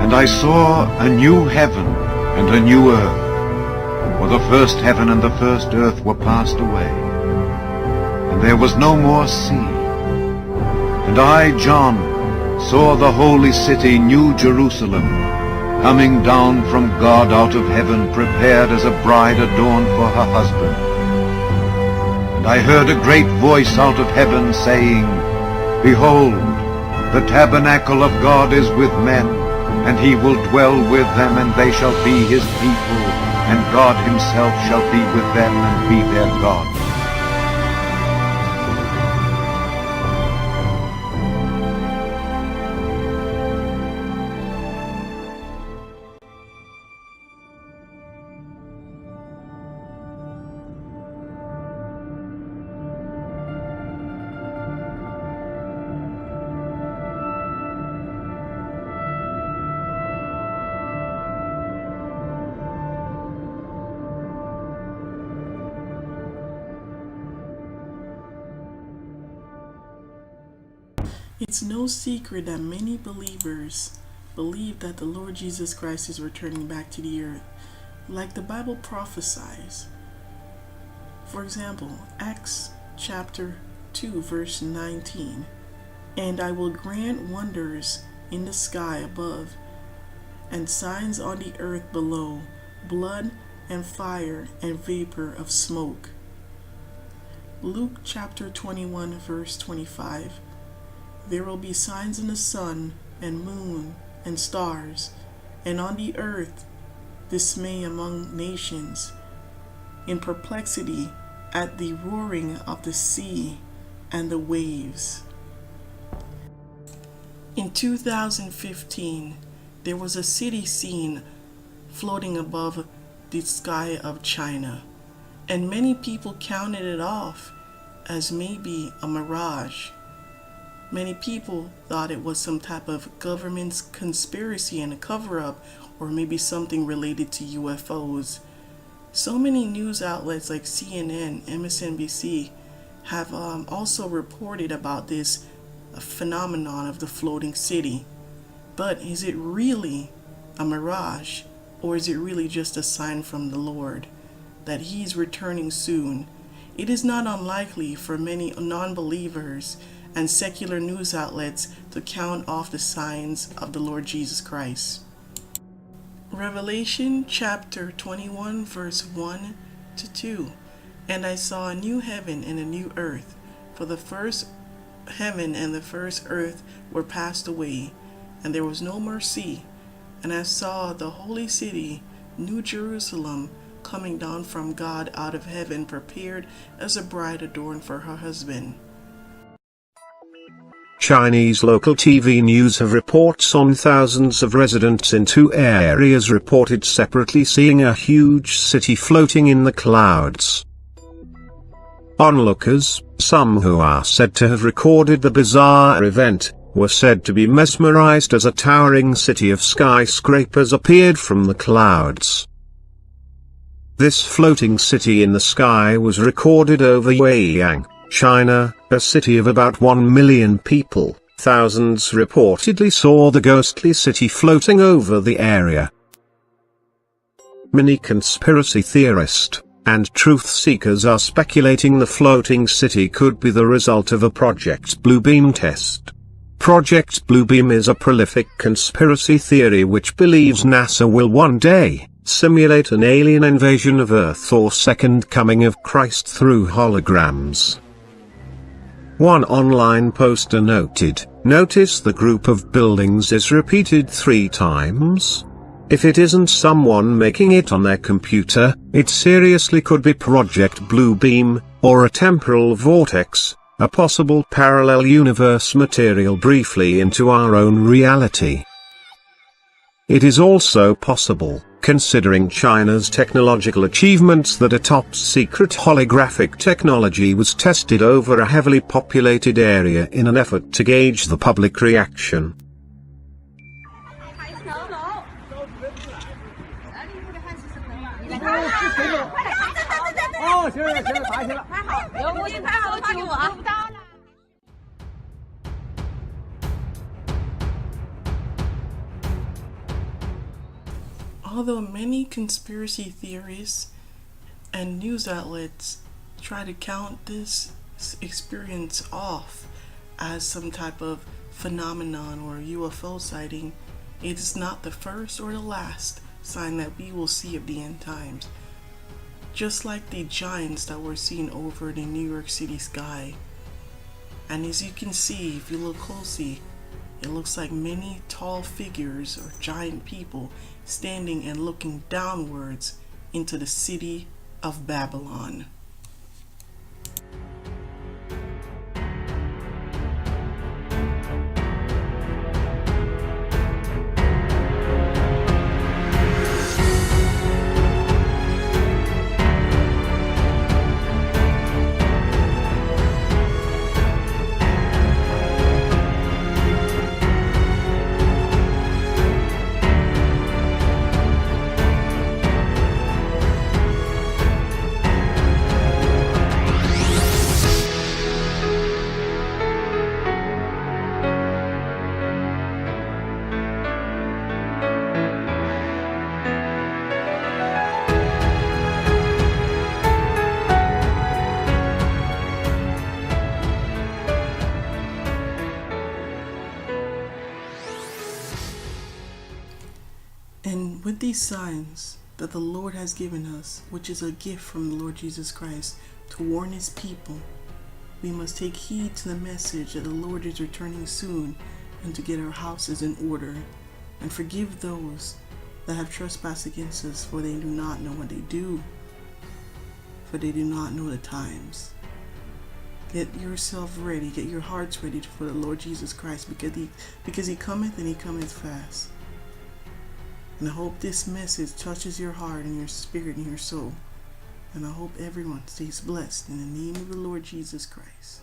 And I saw a new heaven and a new earth, for the first heaven and the first earth were passed away, and there was no more sea. And I, John, saw the holy city, New Jerusalem, coming down from God out of heaven, prepared as a bride adorned for her husband. And I heard a great voice out of heaven saying, Behold, the tabernacle of God is with men, and he will dwell with them, and they shall be his people, and God himself shall be with them and be their God. It's no secret that many believers believe that the Lord Jesus Christ is returning back to the earth, like the Bible prophesies. For example, Acts chapter 2 verse 19, And I will grant wonders in the sky above, and signs on the earth below, blood and fire and vapor of smoke. Luke chapter 21 verse 25, There will be signs in the sun and moon and stars, and on the earth dismay among nations, in perplexity at the roaring of the sea and the waves. In 2015, there was a city seen floating above the sky of China, and many people counted it off as maybe a mirage. Many people thought it was some type of government's conspiracy and a cover-up, or maybe something related to UFOs. So many news outlets like CNN, MSNBC have also reported about this phenomenon of the floating city. But is it really a mirage, or is it really just a sign from the Lord that He's returning soon? It is not unlikely for many non-believers and secular news outlets to count off the signs of the Lord Jesus Christ. Revelation chapter 21 verse 1 to 2. And I saw a new heaven and a new earth, for the first heaven and the first earth were passed away, and there was no more sea. And I saw the holy city, New Jerusalem, coming down from God out of heaven, prepared as a bride adorned for her husband. Chinese local TV news have reports on thousands of residents in two areas reported separately seeing a huge city floating in the clouds. Onlookers, some who are said to have recorded the bizarre event, were said to be mesmerized as a towering city of skyscrapers appeared from the clouds. This floating city in the sky was recorded over Yueyang, China, a city of about 1 million people. Thousands reportedly saw the ghostly city floating over the area. Many conspiracy theorists and truth seekers are speculating the floating city could be the result of a Project Bluebeam test. Project Bluebeam is a prolific conspiracy theory which believes NASA will one day simulate an alien invasion of Earth or second coming of Christ through holograms. One online poster noted, "Notice the group of buildings is repeated 3 times? If it isn't someone making it on their computer, it seriously could be Project Bluebeam, or a temporal vortex, a possible parallel universe material briefly into our own reality." It is also possible, considering China's technological achievements, that a top-secret holographic technology was tested over a heavily populated area in an effort to gauge the public reaction. Although many conspiracy theorists and news outlets try to count this experience off as some type of phenomenon or UFO sighting, it is not the first or the last sign that we will see of the end times. Just like the giants that were seen over the New York City sky. And as you can see, if you look closely, it looks like many tall figures or giant people standing and looking downwards into the city of Babylon. And with these signs that the Lord has given us, which is a gift from the Lord Jesus Christ to warn his people, we must take heed to the message that the Lord is returning soon, and to get our houses in order, and forgive those that have trespassed against us, for they do not know what they do, for they do not know the times. Get yourself ready, get your hearts ready for the Lord Jesus Christ, because he cometh and he cometh fast. And I hope this message touches your heart and your spirit and your soul. And I hope everyone stays blessed in the name of the Lord Jesus Christ.